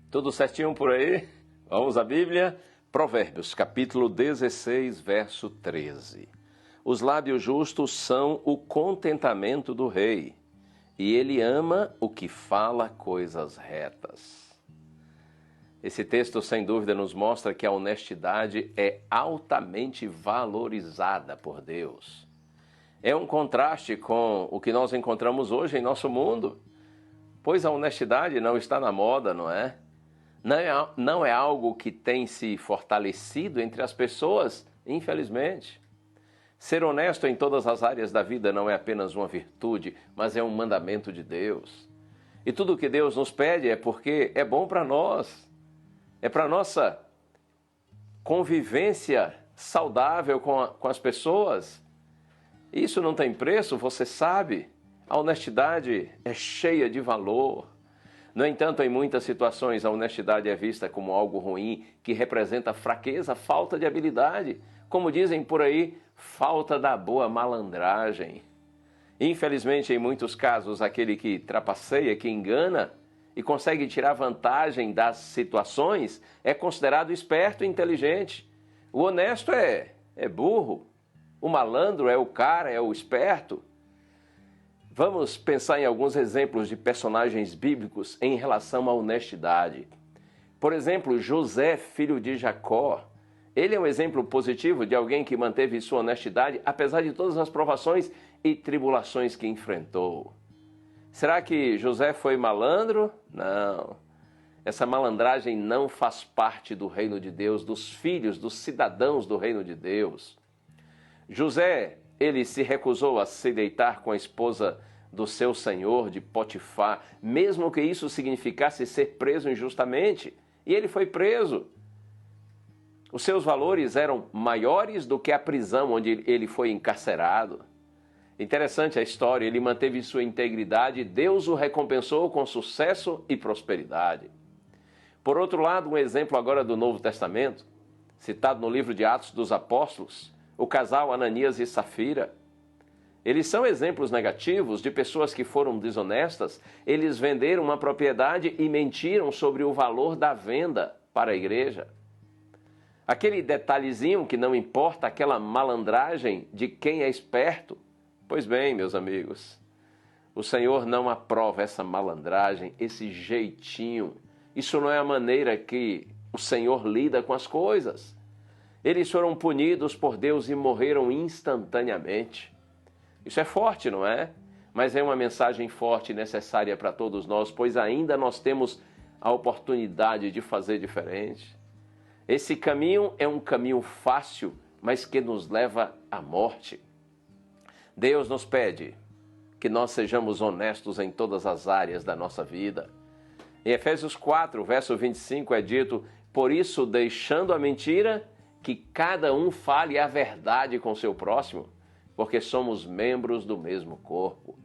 Tudo certinho por aí? Vamos à Bíblia? Provérbios, capítulo 16, verso 13. Os lábios justos são o contentamento do rei, e ele ama o que fala coisas retas. Esse texto, sem dúvida, nos mostra que a honestidade é altamente valorizada por Deus. É um contraste com o que nós encontramos hoje em nosso mundo, pois a honestidade não está na moda, não é? Não é algo que tem se fortalecido entre as pessoas, infelizmente. Ser honesto em todas as áreas da vida não é apenas uma virtude, mas é um mandamento de Deus. E tudo o que Deus nos pede é porque é bom para nós. É para a nossa convivência saudável com as pessoas. Isso não tem preço, você sabe. A honestidade é cheia de valor. No entanto, em muitas situações, a honestidade é vista como algo ruim, que representa fraqueza, falta de habilidade. Como dizem por aí, falta da boa malandragem. Infelizmente, em muitos casos, aquele que trapaceia, que engana e consegue tirar vantagem das situações é considerado esperto e inteligente. O honesto é burro. O malandro é o cara, é o esperto. Vamos pensar em alguns exemplos de personagens bíblicos em relação à honestidade. Por exemplo, José, filho de Jacó. Ele é um exemplo positivo de alguém que manteve sua honestidade apesar de todas as provações e tribulações que enfrentou. Será que José foi malandro? Não. Essa malandragem não faz parte do reino de Deus, dos filhos, dos cidadãos do reino de Deus. José, ele se recusou a se deitar com a esposa do seu senhor, de Potifar, mesmo que isso significasse ser preso injustamente. E ele foi preso. Os seus valores eram maiores do que a prisão onde ele foi encarcerado. Interessante a história, ele manteve sua integridade e Deus o recompensou com sucesso e prosperidade. Por outro lado, um exemplo agora do Novo Testamento, citado no livro de Atos dos Apóstolos, o casal Ananias e Safira. Eles são exemplos negativos de pessoas que foram desonestas. Eles venderam uma propriedade e mentiram sobre o valor da venda para a igreja. Aquele detalhezinho que não importa, aquela malandragem de quem é esperto. Pois bem, meus amigos, o Senhor não aprova essa malandragem, esse jeitinho. Isso não é a maneira que o Senhor lida com as coisas. Eles foram punidos por Deus e morreram instantaneamente. Isso é forte, não é? Mas é uma mensagem forte e necessária para todos nós, pois ainda nós temos a oportunidade de fazer diferente. Esse caminho é um caminho fácil, mas que nos leva à morte. Deus nos pede que nós sejamos honestos em todas as áreas da nossa vida. Em Efésios 4, verso 25 é dito: por isso, deixando a mentira, que cada um fale a verdade com seu próximo, porque somos membros do mesmo corpo.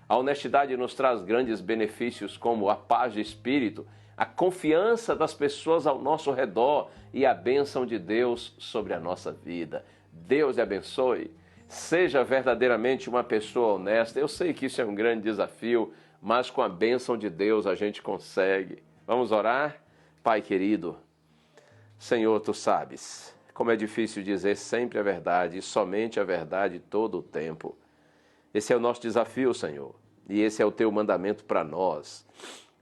A honestidade nos traz grandes benefícios como a paz de espírito, a confiança das pessoas ao nosso redor e a bênção de Deus sobre a nossa vida. Deus te abençoe. Seja verdadeiramente uma pessoa honesta. Eu sei que isso é um grande desafio, mas com a bênção de Deus a gente consegue. Vamos orar? Pai querido, Senhor, Tu sabes como é difícil dizer sempre a verdade e somente a verdade todo o tempo. Esse é o nosso desafio, Senhor, e esse é o Teu mandamento para nós.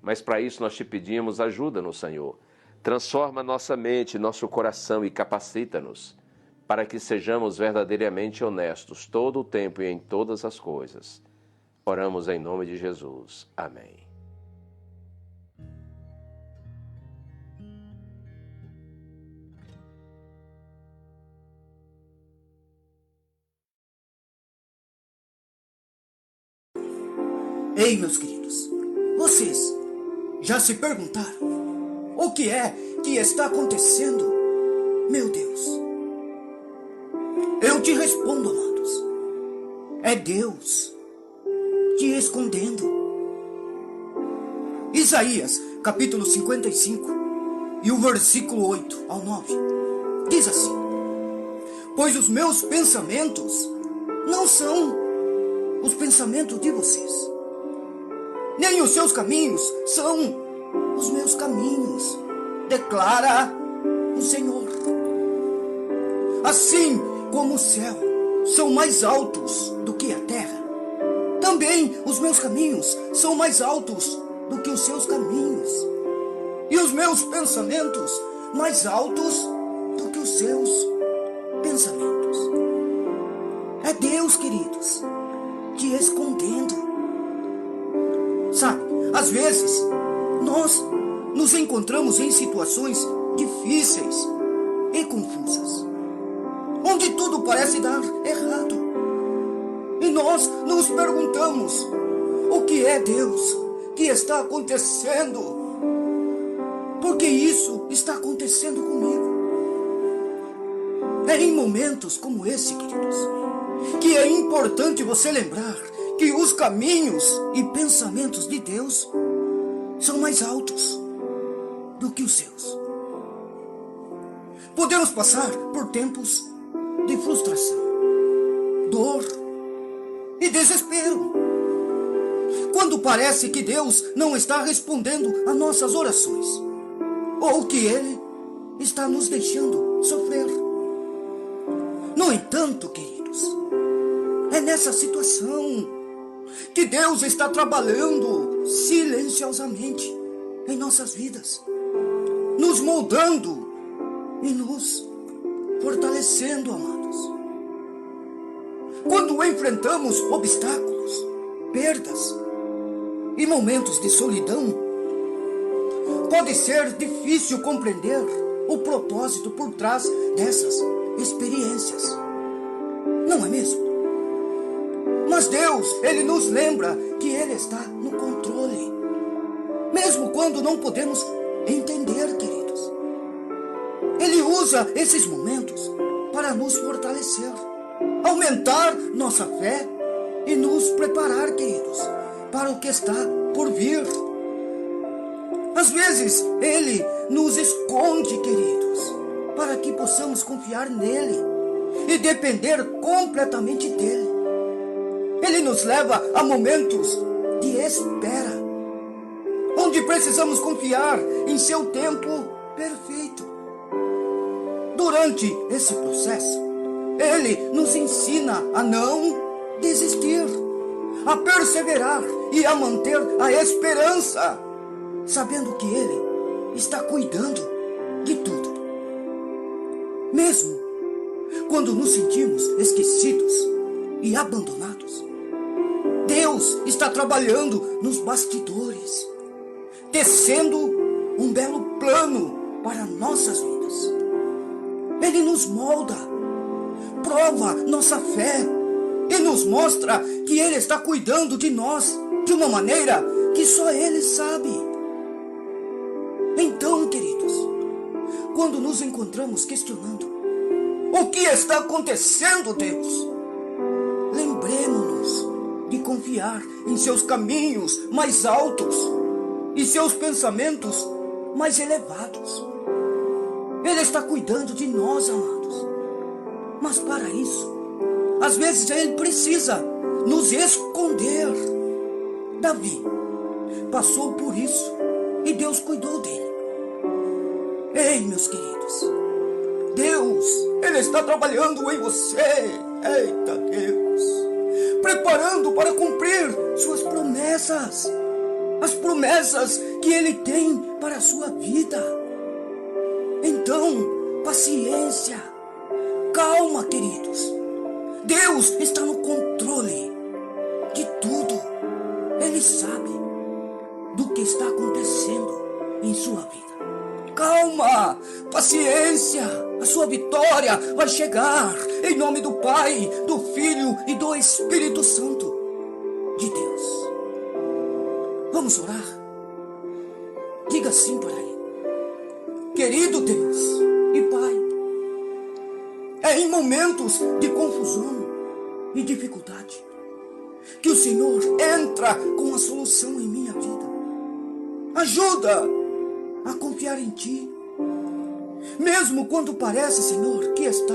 Mas para isso nós Te pedimos, ajuda-nos, Senhor. Transforma nossa mente, nosso coração e capacita-nos para que sejamos verdadeiramente honestos todo o tempo e em todas as coisas. Oramos em nome de Jesus. Amém. Ei, meus queridos, vocês já se perguntaram o que é que está acontecendo? Meu Deus, eu te respondo, amados, é Deus te escondendo. Isaías, capítulo 55, e o versículo 8 ao 9, diz assim: pois os meus pensamentos não são os pensamentos de vocês, nem os seus caminhos são os meus caminhos, declara o Senhor. Assim como o céu são mais altos do que a terra, também os meus caminhos são mais altos do que os seus caminhos, e os meus pensamentos mais altos do que os seus pensamentos. É Deus, queridos, te escondendo. Sabe, às vezes nós nos encontramos em situações difíceis e confusas, onde tudo parece dar errado. E nós nos perguntamos: o que é, Deus, que está acontecendo? Por que isso está acontecendo comigo? É em momentos como esse, queridos, que é importante você lembrar que os caminhos e pensamentos de Deus são mais altos do que os seus. Podemos passar por tempos de frustração, dor e desespero, quando parece que Deus não está respondendo a nossas orações, ou que Ele está nos deixando sofrer. No entanto, queridos, é nessa situação que Deus está trabalhando silenciosamente em nossas vidas, nos moldando e nos fortalecendo, amados. Quando enfrentamos obstáculos, perdas e momentos de solidão, pode ser difícil compreender o propósito por trás dessas experiências. Não é mesmo? Mas Deus, Ele nos lembra que Ele está no controle, mesmo quando não podemos entender, queridos. Ele usa esses momentos para nos fortalecer, aumentar nossa fé e nos preparar, queridos, para o que está por vir. Às vezes, Ele nos esconde, queridos, para que possamos confiar nele e depender completamente dele. Ele nos leva a momentos de espera, onde precisamos confiar em seu tempo perfeito. Durante esse processo, Ele nos ensina a não desistir, a perseverar e a manter a esperança, sabendo que Ele está cuidando de tudo. Mesmo quando nos sentimos esquecidos e abandonados, Deus está trabalhando nos bastidores, tecendo um belo plano para nossas vidas. Ele nos molda, prova nossa fé e nos mostra que Ele está cuidando de nós de uma maneira que só Ele sabe. Então, queridos, quando nos encontramos questionando o que está acontecendo, Deus, lembremos-nos de confiar em seus caminhos mais altos e seus pensamentos mais elevados. Ele está cuidando de nós, amados. Mas para isso, às vezes Ele precisa nos esconder. Davi passou por isso e Deus cuidou dele. Ei, meus queridos, Deus, Ele está trabalhando em você. Eita Deus, preparando para cumprir suas promessas, as promessas que Ele tem para a sua vida. Então, paciência, calma, queridos. Deus está no controle de tudo. Ele sabe do que está acontecendo em sua vida. Calma, paciência, a sua vitória vai chegar em nome do Pai, do Filho e do Espírito Santo de Deus. Vamos orar? Diga assim para Ele: querido Deus e Pai, é em momentos de confusão e dificuldade que o Senhor entra com a solução em minha vida. Ajuda a confiar em Ti, mesmo quando parece, Senhor, que está